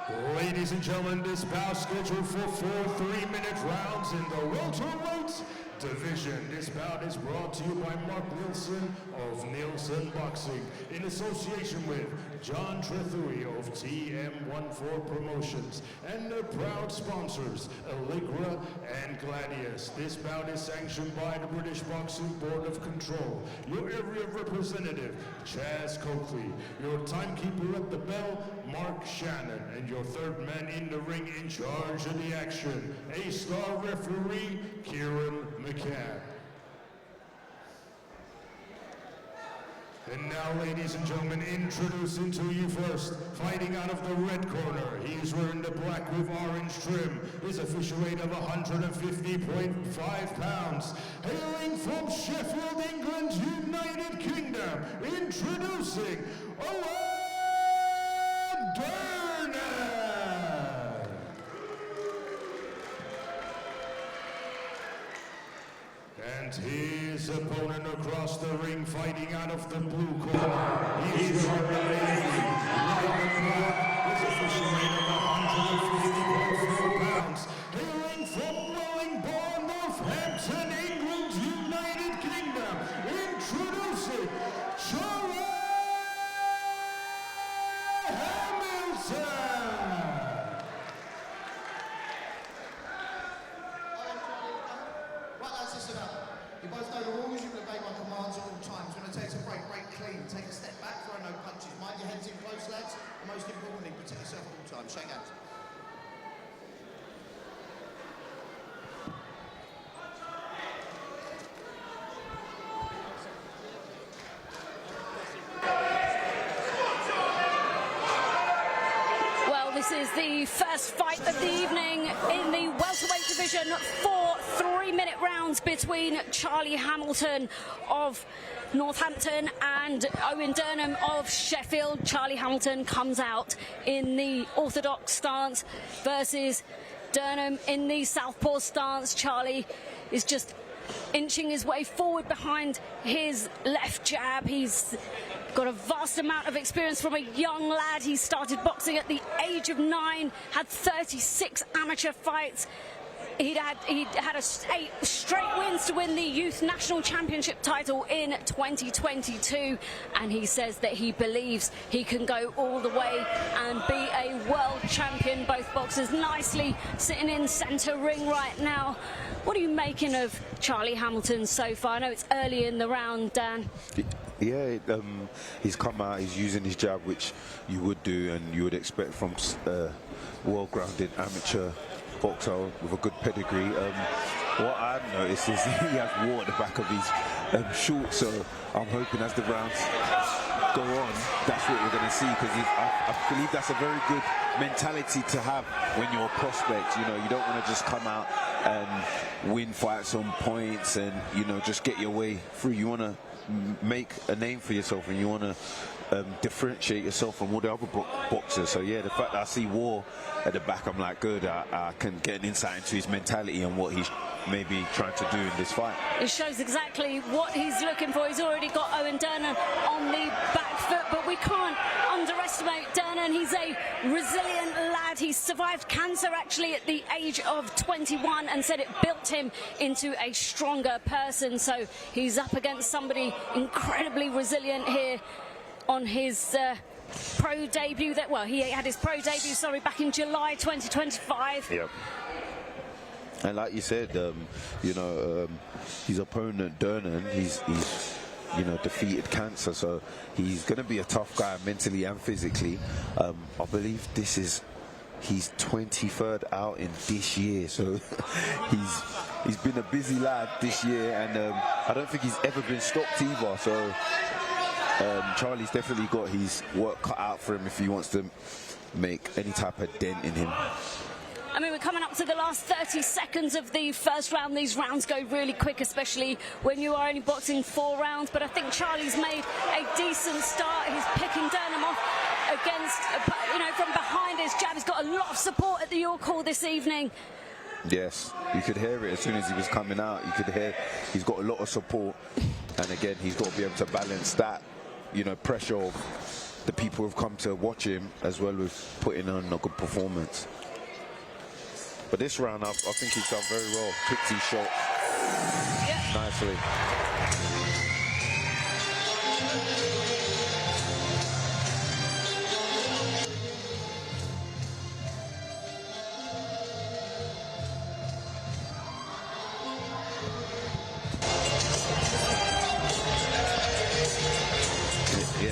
Ladies and gentlemen, this bout scheduled for 4 3-minute rounds in the welterweight division. This bout is brought to you by Mark Nielsen of Nielsen Boxing in association with John Trethui of TM14 Promotions and their proud sponsors Allegra and Gladius. This bout is sanctioned by the British Boxing Board of Control. Your area representative, Chaz Coakley. Your timekeeper at the bell, Mark Shannon. And your third man in the ring in charge of the action, A-star referee, Kieran McCann. And now, ladies and gentlemen, introducing to you first, fighting out of the red corner. He's wearing the black with orange trim. His official weight of 150.5 pounds. Hailing from Sheffield, England, United Kingdom. Introducing Owen Durnan. And his opponent across the ring, fighting out of the blue corner. He's wearing the navy, light and black. His official weight of 150.4 pounds. Hailing from Wellington, Northampton, England, United Kingdom. Introducing Charlie Hamilton. You both know the rules, you can obey my commands at all times. When I take a break clean. Take a step back, throw no punches. Mind your heads in close, lads. And most importantly, protect yourself at all times. Shake hands. Well, this is the first fight of the evening in the welterweight division for 3-minute rounds between Charlie Hamilton of Northampton and Owen Durnan of Sheffield. Charlie Hamilton comes out in the orthodox stance versus Durnan in the southpaw stance. Charlie is just inching his way forward behind his left jab. He's got a vast amount of experience from a young lad. He started boxing at the age of 9, had 36 amateur fights. He'd had 8 straight wins to win the Youth National Championship title in 2022, and he says that he believes he can go all the way and be a world champion. Both boxers nicely sitting in centre ring right now. What are you making of Charlie Hamilton so far? I know it's early in the round, Dan. Yeah, he's come out, he's using his jab, which you would do and you would expect from well-grounded amateur boxer with a good pedigree. What I've noticed is he has war at the back of his shorts, so I'm hoping as the rounds go on, that's what we're going to see, because I believe that's a very good mentality to have when you're a prospect. You know, you don't want to just come out and win fights on points and, you know, just get your way through. You want to make a name for yourself and you want to differentiate yourself from all the other boxers. So yeah, the fact that I see war at the back, I'm like, good, I can get an insight into his mentality and what he's maybe trying to do in this fight. It shows exactly what he's looking for. He's already got Owen Durnan on the back foot, but we can't underestimate Durnan. He's a resilient lad. He survived cancer actually at the age of 21 and said it built him into a stronger person. So he's up against somebody incredibly resilient here on his pro debut. He had his pro debut, back in July 2025. Yep. And like you said, you know, his opponent Durnan, he's you know, defeated cancer, so he's going to be a tough guy mentally and physically. I believe this is his 23rd outing this year, so he's been a busy lad this year, and I don't think he's ever been stopped either. So Charlie's definitely got his work cut out for him if he wants to make any type of dent in him. I mean, we're coming up to the last 30 seconds of the first round. These rounds go really quick, especially when you are only boxing 4 rounds. But I think Charlie's made a decent start. He's picking Durnan off against, you know, from behind his jab. He's got a lot of support at the York Hall this evening. Yes, you could hear it as soon as he was coming out. You could hear he's got a lot of support. And again, he's got to be able to balance that, you know, pressure of the people who've come to watch him, as well as putting on a good performance. But this round, I think he's done very well. Picked his shot nicely.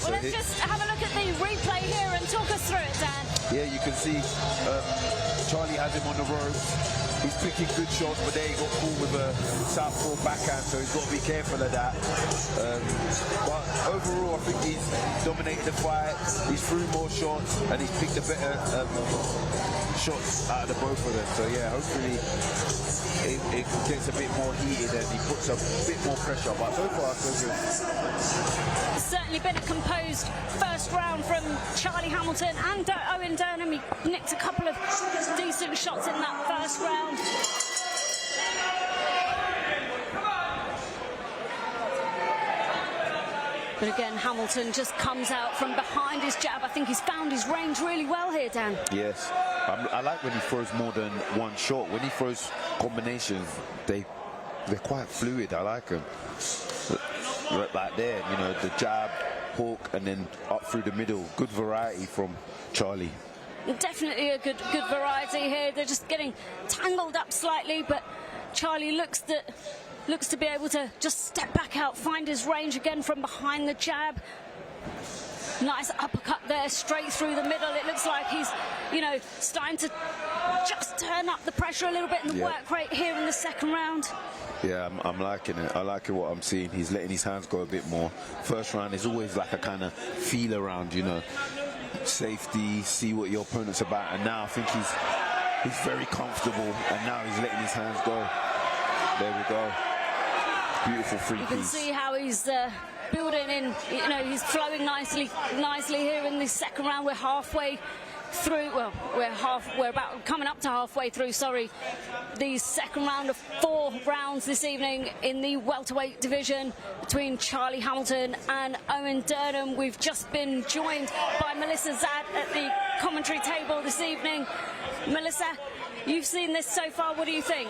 Well, let's just have a look at the replay here and talk us through it, Dan. Yeah, you can see Charlie has him on the ropes. He's picking good shots, but there he got caught with a southpaw backhand, so he's got to be careful of that. But overall, I think he's dominated the fight. He's threw more shots, and he's picked a better shots out of the both of them. So yeah, hopefully it gets a bit more heated and he puts a bit more pressure. But so far, so good. It's certainly been a composed first round from Charlie Hamilton and Owen Durnan. He nicked a couple of decent shots in that first round. But again, Hamilton just comes out from behind his jab. I think he's found his range really well here, Dan. Yes, I like when he throws more than one shot. When he throws combinations, they're quite fluid. I like them. Like there, you know, the jab, hook, and then up through the middle. Good variety from Charlie. Definitely a good variety here. They're just getting tangled up slightly, but Charlie looks to be able to just step back out, find his range again from behind the jab. Nice uppercut there, straight through the middle. It looks like he's, you know, starting to just turn up the pressure a little bit in the work rate here in the second round. Yeah, I'm liking it. I like what I'm seeing. He's letting his hands go a bit more. First round is always like a kind of feel around, you know, safety, see what your opponent's about. And now I think he's very comfortable, and now he's letting his hands go. There we go. Beautiful free piece. You can see how he's building in, you know, he's flowing nicely here in the second round. We're halfway through, well, we're about coming up to halfway through, sorry, the second round of 4 rounds this evening in the welterweight division between Charlie Hamilton and Owen Durnan. We've just been joined by Melissa Zad at the commentary table this evening. Melissa, you've seen this so far. What do you think?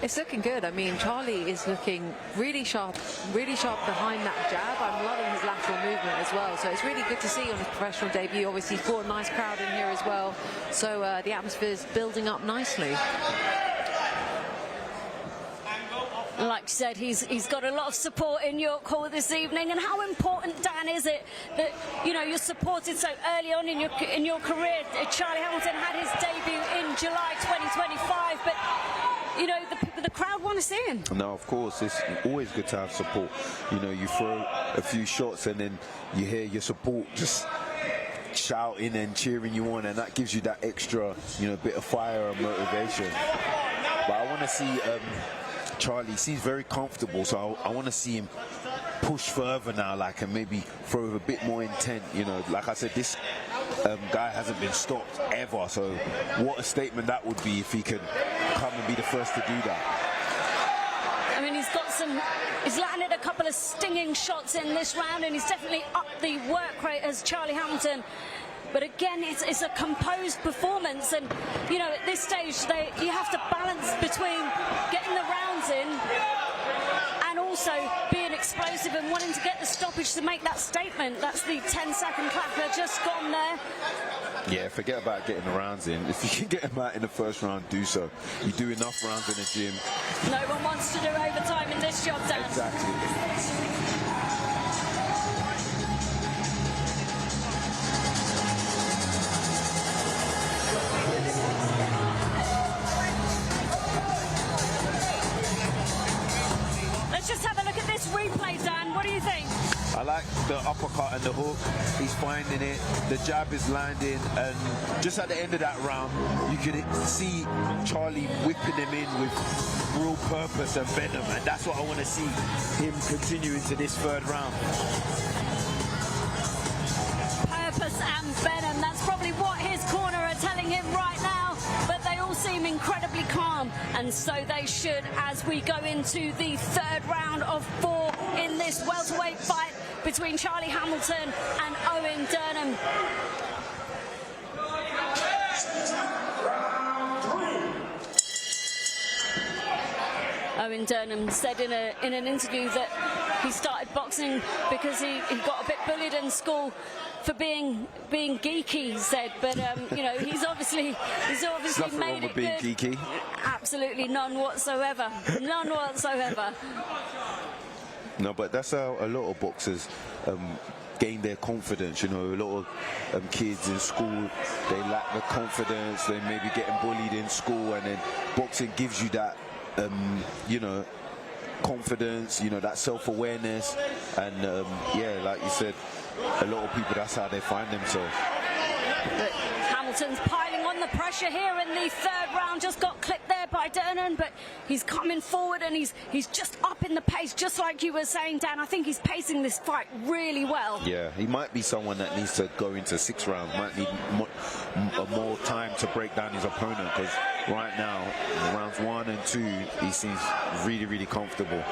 It's looking good. I mean, Charlie is looking really sharp behind that jab. I'm loving his lateral movement as well. So it's really good to see on his professional debut. Obviously, he's brought a nice crowd in here as well. So the atmosphere is building up nicely. Like you said, he's got a lot of support in York Hall this evening. And how important, Dan, is it that, you know, you're supported so early on in your career? Charlie Hamilton had his debut in July 2025, but you know, the crowd want to see him. No, of course, it's always good to have support. You know, you throw a few shots and then you hear your support just shouting and cheering you on, and that gives you that extra, you know, bit of fire and motivation. But I want to see Charlie. Seems very comfortable, so I want to see him push further now, like, and maybe throw with a bit more intent. You know, like I said, this guy hasn't been stopped ever, so what a statement that would be if he could come and be the first to do that. I mean, he's landed a couple of stinging shots in this round, and he's definitely upped the work rate as Charlie Hamilton. But again, it's a composed performance, and you know, at this stage you have to balance between getting the rounds in and also being explosive and wanting to get the stoppage to make that statement. That's the 10-second clapper just gone there. Yeah, forget about getting the rounds in. If you can get them out in the first round, do so. You do enough rounds in the gym. No one wants to do overtime in this job, Dan. Exactly. Just have a look at this replay, Dan. What do you think? I like the uppercut and the hook. He's finding it. The jab is landing, and just at the end of that round, you could see Charlie whipping him in with real purpose and venom, and that's what I want to see him continue into this third round. Purpose and venom. That's probably what his corner are telling him right now. But they all seem incredibly calm, and so they should as we go into the third round of 4 in this welterweight fight between Charlie Hamilton and Owen Durnan. Owen Durnan said in an interview that he started boxing because he got a bit bullied in school for being geeky, he said, but you know, he's obviously made it being good. geeky. Absolutely none whatsoever. None whatsoever. No, but that's how a lot of boxers gain their confidence. You know, a lot of kids in school, they lack the confidence. They may be getting bullied in school, and then boxing gives you that, you know, confidence, you know, that self-awareness, and yeah, like you said, a lot of people, that's how they find themselves. But Hamilton's piling on the pressure here in the third round. Just got clipped there by Durnan, but he's coming forward and he's just up in the pace, just like you were saying, Dan. I think he's pacing this fight really well. Yeah, he might be someone that needs to go into 6 rounds, might need more time to break down his opponent, because right now, rounds 1 and 2, he seems really, really comfortable.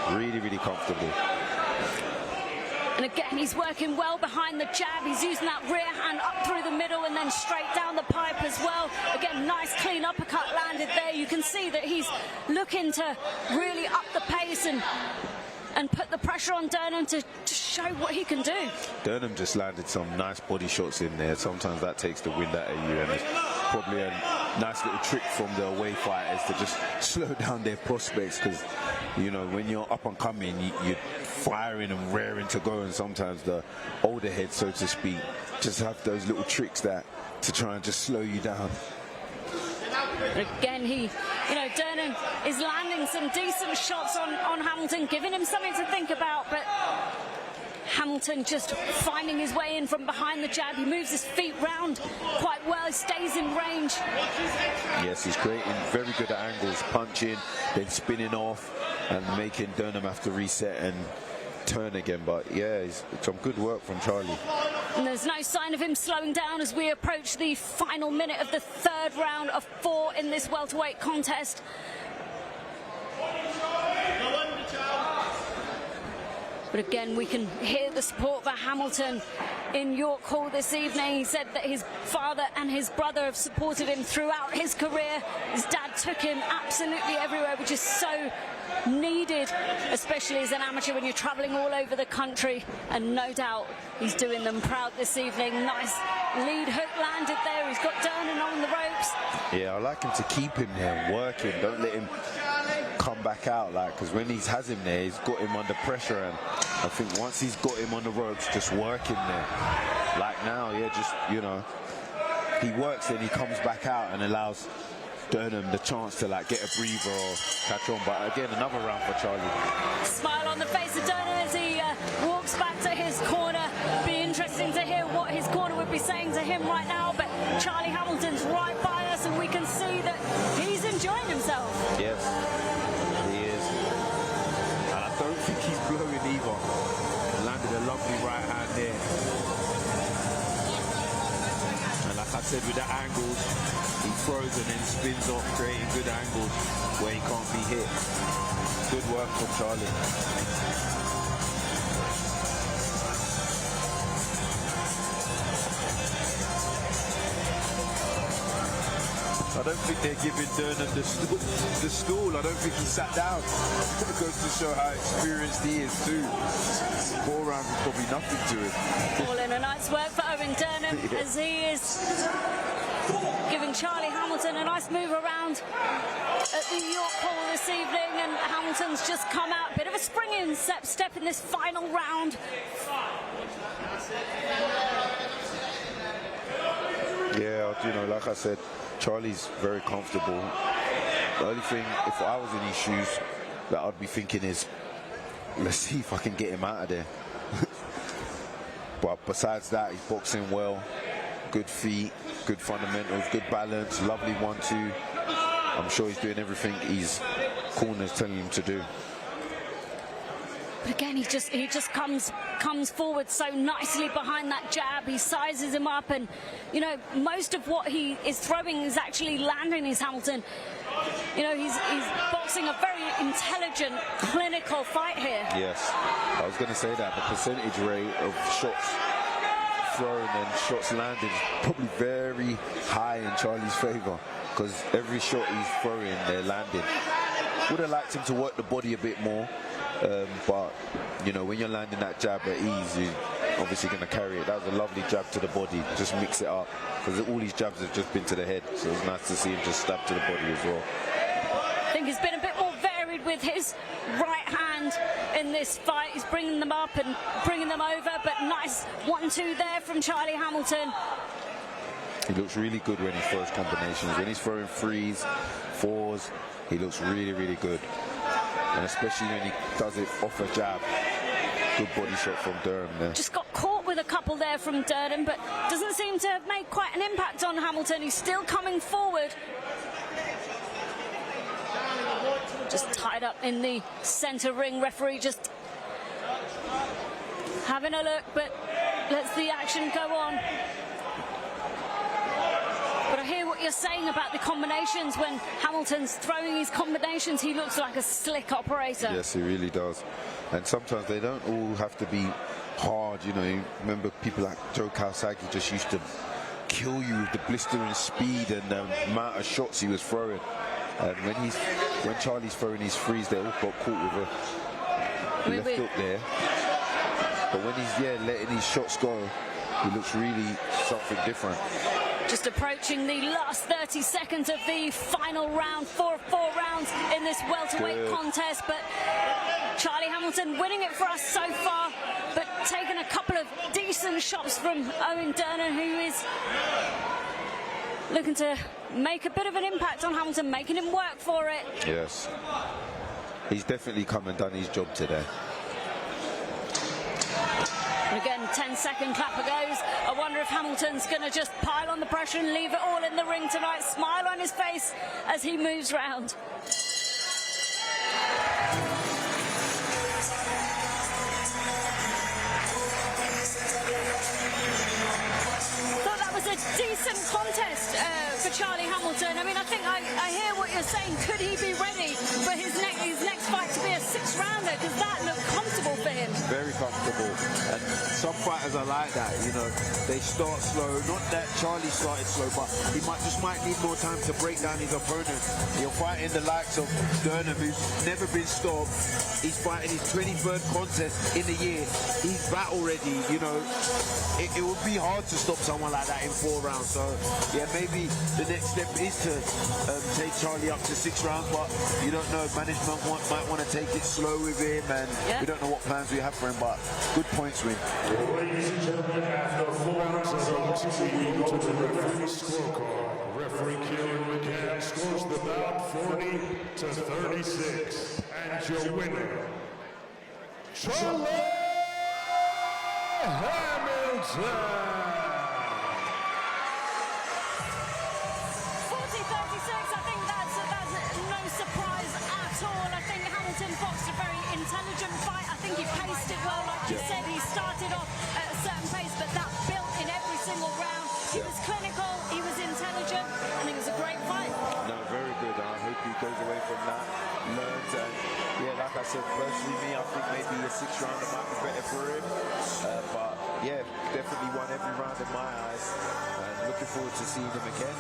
Really, really comfortable. And again, he's working well behind the jab. He's using that rear hand up through the middle and then straight down the pipe as well. Again, nice clean uppercut landed there. You can see that he's looking to really up the pace and put the pressure on Durnan to show what he can do. Durnan just landed some nice body shots in there. Sometimes that takes the wind out of you, and it's probably a nice little trick from the away fighters to just slow down their prospects, because, you know, when you're up and coming, you're firing and raring to go, and sometimes the older heads, so to speak, just have those little tricks that to try and just slow you down. Again, Durnan is landing some decent shots on Hamilton, giving him something to think about, but Hamilton just finding his way in from behind the jab. He moves his feet round quite well, he stays in range. Yes, he's creating very good angles, punching, then spinning off and making Durnan have to reset and turn again. But yeah, it's some good work from Charlie. And there's no sign of him slowing down as we approach the final minute of the third round of 4 in this welterweight contest. But again, we can hear the support for Hamilton in York Hall this evening. He said that his father and his brother have supported him throughout his career. His dad took him absolutely everywhere, which is so needed, especially as an amateur when you're travelling all over the country. And no doubt he's doing them proud this evening. Nice lead hook landed there. He's got Durnan on the ropes. Yeah, I like him to keep him there, working. Don't let him come back out, like, because when he has him there, he's got him under pressure, and I think once he's got him on the ropes, just working there. Like now, yeah, just, you know, he works, then he comes back out and allows Durnan the chance to like get a breather or catch on. But again, another round for Charlie. Smile on the face of Durnan as he walks back to his corner. Be interesting to hear what his corner would be saying to him right now, but Charlie Hamilton's right by us and we can see that he's enjoying himself. Yes, he is. And I don't think he's blowing either. Landed a lovely right hand there. And like I said, with the angles, he throws and then spins off, creating good angles where he can't be hit. Good work from Charlie. I don't think they're giving Durnan the stool. I don't think he sat down. It goes to show how experienced he is too. 4 rounds is probably nothing to him. All in a nice work for Owen Durnan as he is giving Charlie Hamilton a nice move around at the York Hall this evening, and Hamilton's just come out. Bit of a springing step in this final round. Yeah, you know, like I said, Charlie's very comfortable. The only thing, if I was in his shoes, that I'd be thinking is, let's see if I can get him out of there. But besides that, he's boxing well, good feet, good fundamentals, good balance, lovely 1-2. I'm sure he's doing everything his corner's telling him to do. But again, he just comes forward so nicely behind that jab. He sizes him up, and you know, most of what he is throwing is actually landing his Hamilton. you know, he's boxing a very intelligent, clinical fight here. Yes, I was going to say that the percentage rate of shots thrown and shots landed is probably very high in Charlie's favour, because every shot he's throwing, they're landing. Would have liked him to work the body a bit more, but you know, when you're landing that jab at ease, you're obviously going to carry it. That was a lovely jab to the body, just mix it up, because all these jabs have just been to the head, so it's nice to see him just stab to the body as well. I think he's been a bit more varied with his right hand in this fight. He's bringing them up and bringing them over, but nice 1-2 there from Charlie Hamilton. He looks really good when he throws combinations. When he's throwing threes, fours, he looks really, really good. And especially when he does it off a jab. Good body shot from Durnan there. Just got caught with a couple there from Durnan, but doesn't seem to have made quite an impact on Hamilton. He's still coming forward. Just tied up in the centre ring. Referee just having a look, but lets the action go on. But I hear what you're saying about the combinations. When Hamilton's throwing his combinations, he looks like a slick operator. Yes, he really does. And sometimes they don't all have to be hard. You know, you remember people like Joe Kawasaki just used to kill you with the blistering speed and the amount of shots he was throwing. And when Charlie's throwing his threes, they all got caught with a left hook there. But when he's letting his shots go, he looks really something different. Just approaching the last 30 seconds of the final round, four rounds in this welterweight contest. But Charlie Hamilton winning it for us so far, but taking a couple of decent shots from Owen Durnan, who is looking to make a bit of an impact on Hamilton, making him work for it. Yes. He's definitely come and done his job today. And again, 10-second clapper goes. I wonder if Hamilton's going to just pile on the pressure and leave it all in the ring tonight. Smile on his face as he moves round. Thought that was a decent contest for Charlie Hamilton. I mean, I think I hear what you're saying. Could he be ready for his next fight to be a 6-rounder? Because that looked comfortable for him. Very comfortable. And some fighters are like that, you know. They start slow. Not that Charlie started slow, but he might need more time to break down his opponent. You're fighting the likes of Durnan, who's never been stopped. He's fighting his 23rd contest in a year. He's battle ready, you know. It would be hard to stop someone like that in 4 rounds. So, yeah, maybe the next step is to take Charlie up to 6 rounds, but you don't know. Management might want to take it slow with him, and we don't know what plans we have for him, but good points win. Ladies and gentlemen, after 4 rounds of boxing, we go to the referee scorecard. Referee Kieran McCann scores the bout 40-36. And your winner, Charlie Hamilton. 40-36, I think that's no surprise at all. I think Hamilton boxed a very intelligent fight. I think he paced it well, like you said. He started off at a certain pace, but that built in every single round. He was clinical, he was intelligent, and it was a great fight. No, very good. I hope he goes away from that, learns, and like I said, personally, I think maybe a 6-rounder might be better for him. But definitely won every round in my eyes, and looking forward to seeing him again.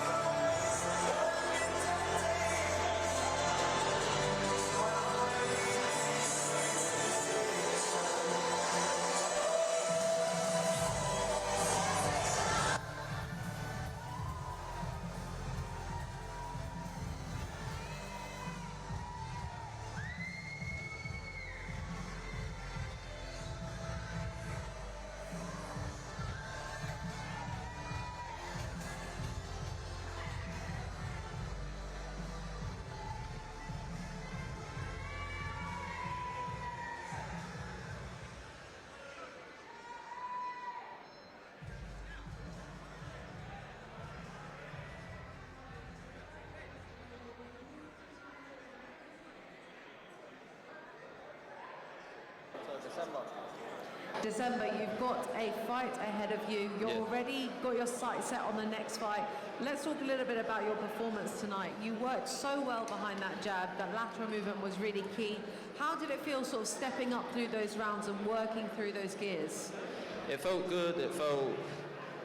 December, you've got a fight ahead of you. You've already got your sights set on the next fight. Let's talk a little bit about your performance tonight. You worked so well behind that jab. That lateral movement was really key. How did it feel sort of stepping up through those rounds and working through those gears? It felt good.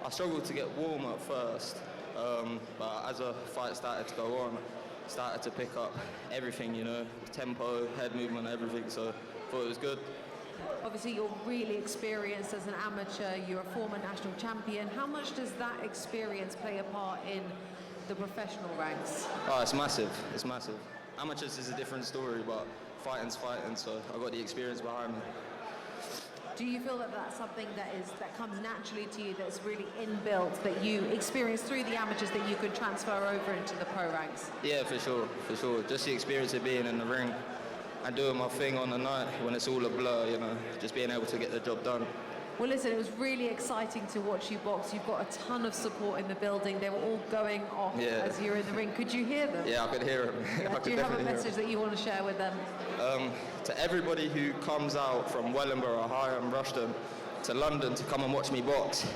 I struggled to get warm at first, but as the fight started to go on, started to pick up everything, you know, tempo, head movement, everything, so I thought it was good. Obviously, you're really experienced as an amateur. You're a former national champion. How much does that experience play a part in the professional ranks? Oh, it's massive. It's massive. Amateurs is a different story, but fighting's fighting, so I got the experience behind me. Do you feel that that's something that comes naturally to you, that's really inbuilt, that you experience through the amateurs, that you could transfer over into the pro ranks? Yeah, for sure, for sure. Just the experience of being in the ring and doing my thing on the night when it's all a blur, you know, just being able to get the job done. Well, listen, it was really exciting to watch you box. You've got a ton of support in the building. They were all going off as you're in the ring. Could you hear them? Yeah, I could hear them. Yeah. Do you have a message that you want to share with them? To everybody who comes out from Wellingborough, Higham, Rushden to London to come and watch me box,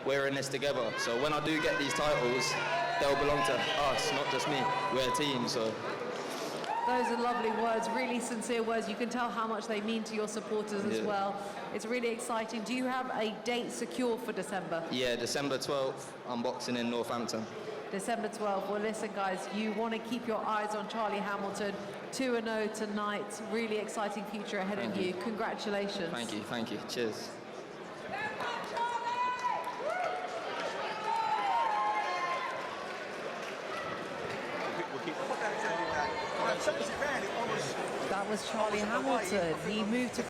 we're in this together. So when I do get these titles, they'll belong to us, not just me. We're a team, so. Those are lovely words, really sincere words. You can tell how much they mean to your supporters as well. It's really exciting. Do you have a date secure for December? Yeah, December 12th, I'm boxing in Northampton. December 12th. Well, listen, guys, you want to keep your eyes on Charlie Hamilton. 2-0 tonight. Really exciting future ahead of you. Congratulations. Thank you, thank you. Cheers. That was Charlie Hamilton. He moved to